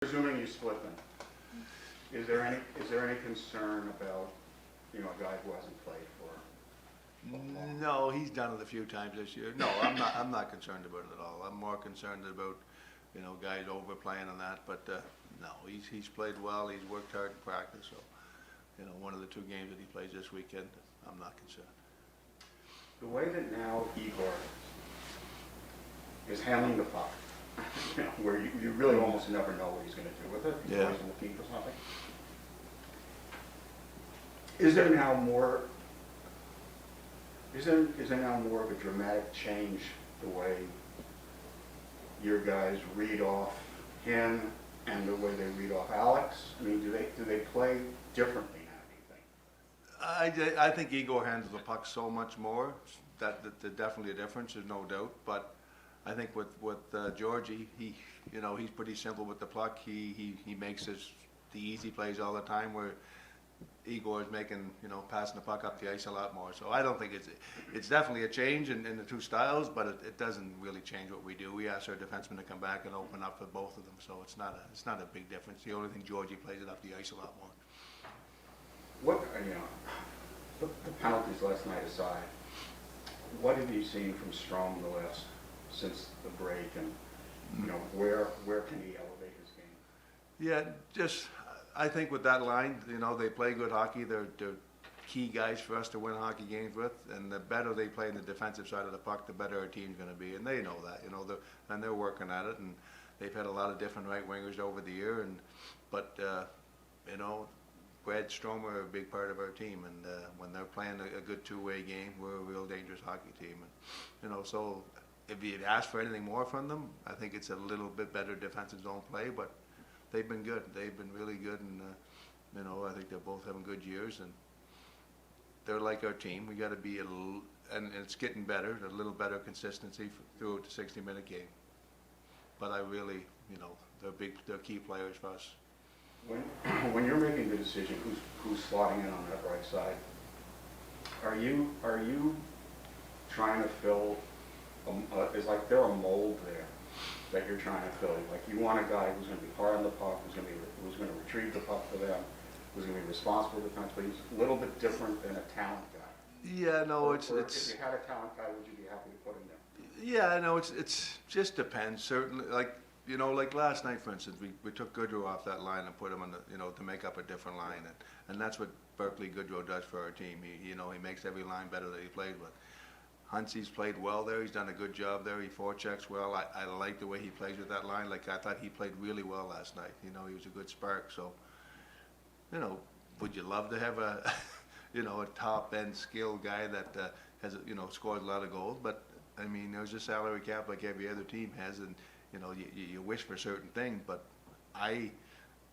Presuming you split them, is there any concern about, you know, a guy who hasn't played for long? No, he's done it a few times this year. No, I'm not concerned about it at all. I'm more concerned about, you know, guys overplaying and that. But no, he's played well. He's worked hard in practice. So, you know, one of the two games that he plays this weekend, I'm not concerned. The way that now Igor is handling the puck, you know, where you really almost never know what he's going to do with it. He's Yeah. always looking for something. Is there now more of a dramatic change the way your guys read off him and the way they read off Alex? I mean, do they play differently now, do you think? I think Igor handles the puck so much more that there's definitely a difference. There's no doubt. But I think with Georgie, he's pretty simple with the puck. He makes the easy plays all the time, where Igor is making, passing the puck up the ice a lot more. So I don't think it's definitely a change in the two styles, but it doesn't really change what we do. We ask our defensemen to come back and open up for both of them, so it's not a big difference. The only thing, Georgie plays it up the ice a lot more. What, the penalties last night aside, what have you seen from Strome since the break, and where can he elevate his game? Yeah, I think with that line, they play good hockey. They're key guys for us to win hockey games with, and the better they play in the defensive side of the puck, the better our team's going to be, and they know that. And they're working at it, and they've had a lot of different right wingers over the year, but Brad Strome are a big part of our team, and when they're playing a good two-way game, we're a real dangerous hockey team. And so if you ask for anything more from them, I think it's a little bit better defensive zone play, but they've been good. They've been really good, and I think they're both having good years, and they're like our team. We got to be and it's getting better, a little better consistency throughout the 60-minute game. But I really, they're key players for us. When you're making the decision who's slotting in on that right side, are you trying to fill? Is like there a mold there that you're trying to fill? Like you want a guy who's going to be hard on the puck, who's going to retrieve the puck for them, who's going to be responsible defensively. He's a little bit different than a talent guy. Yeah, no, it's. If you had a talent guy, would you be happy to put him there? Yeah, no, it's just depends. Certainly, like last night, for instance, we took Goodrow off that line and put him on to make up a different line, and that's what Berkeley Goodrow does for our team. He makes every line better that he plays with. Huntsy's played well there. He's done a good job there. He forechecks well. I like the way he plays with that line. Like I thought he played really well last night. He was a good spark. So, would you love to have a a top end skilled guy that has scores a lot of goals? But I mean, there's a salary cap like every other team has, and you wish for certain things. But I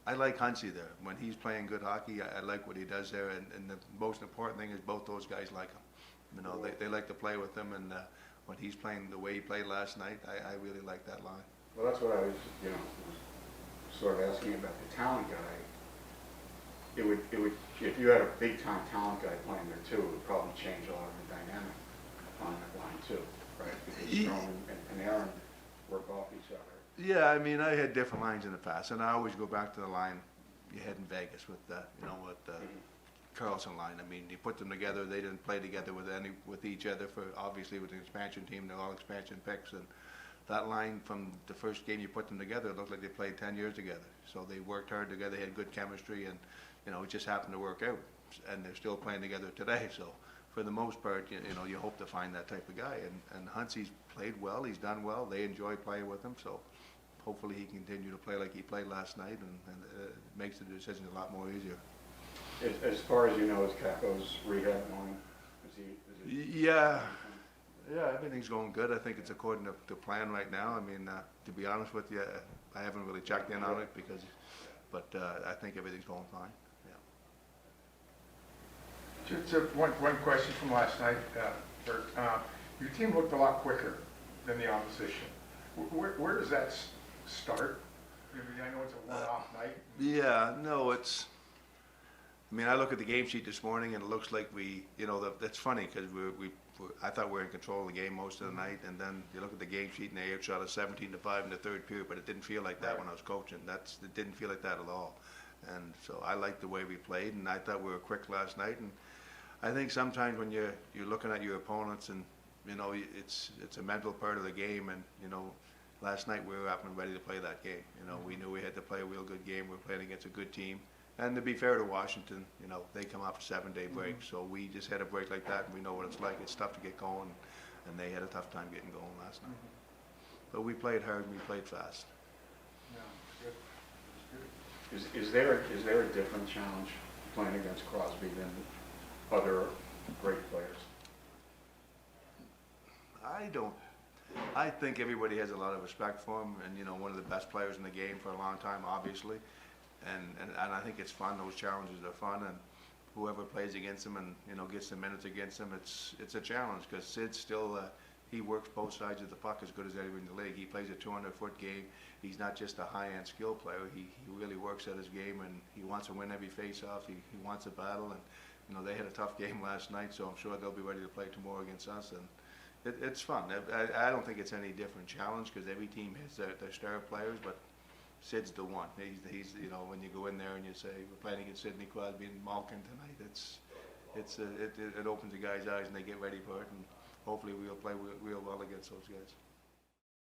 like Huntsy there. When he's playing good hockey, I like what he does there. And the most important thing is both those guys like him. They like to play with him, and when he's playing the way he played last night, I really like that line. Well, that's what I was, sort of asking about the talent guy. It would, if you had a big time talent guy playing there too, it would probably change a lot of the dynamic on that line too, right? Because Strome and Aaron work off each other. Yeah, I mean, I had different lines in the past, and I always go back to the line you had in Vegas with Carlson line. I mean, you put them together. They didn't play together with each other obviously with the expansion team. They're all expansion picks, and that line from the first game you put them together, it looked like they played 10 years together. So they worked hard together. They had good chemistry, and it just happened to work out. And they're still playing together today. So for the most part, you hope to find that type of guy. And Huntsy's played well. He's done well. They enjoy playing with him. So hopefully he can continue to play like he played last night, and it makes the decision a lot more easier. As far as you know, is Capo's rehab going? Yeah, everything's going good. I think it's according to plan right now. I mean, to be honest with you, I haven't really checked in on it but I think everything's going fine. Yeah. Just one question from last night, Bert. Your team looked a lot quicker than the opposition. Where does that start? I know it's a one-off night. Yeah, no, I mean, I look at the game sheet this morning, and it looks like that's funny because we I thought we were in control of the game most of the night, and then you look at the game sheet and they outshot us 17-5 in the third period, but it didn't feel like that Right. when I was coaching. It didn't feel like that at all. And so I liked the way we played, and I thought we were quick last night. And I think sometimes when you're looking at your opponents, and you know it's a mental part of the game, and you know last night we were up and ready to play that game. You know, we knew we had to play a real good game. We were playing against a good team. And to be fair to Washington, you know, they come off a 7-day break, so we just had a break like that, and we know what it's like. It's tough to get going, and they had a tough time getting going last night. But we played hard and we played fast. Yeah, good. It was good. Is there a different challenge playing against Crosby than other great players? I think everybody has a lot of respect for him, and you know, one of the best players in the game for a long time, obviously. And I think it's fun. Those challenges are fun, and whoever plays against him and you know gets the minutes against him, it's a challenge because Sid's still he works both sides of the puck as good as anyone in the league. He plays a 200-foot game. He's not just a high-end skill player. He really works at his game, and he wants to win every face-off. He wants a battle, and you know they had a tough game last night, so I'm sure they'll be ready to play tomorrow against us. And it's fun. I don't think it's any different challenge because every team has their star players, but Sid's the one. He's you know when you go in there and you say we're playing against Sidney Crosby and Malkin tonight, it opens the guys' eyes and they get ready for it, and hopefully we'll play real well against those guys.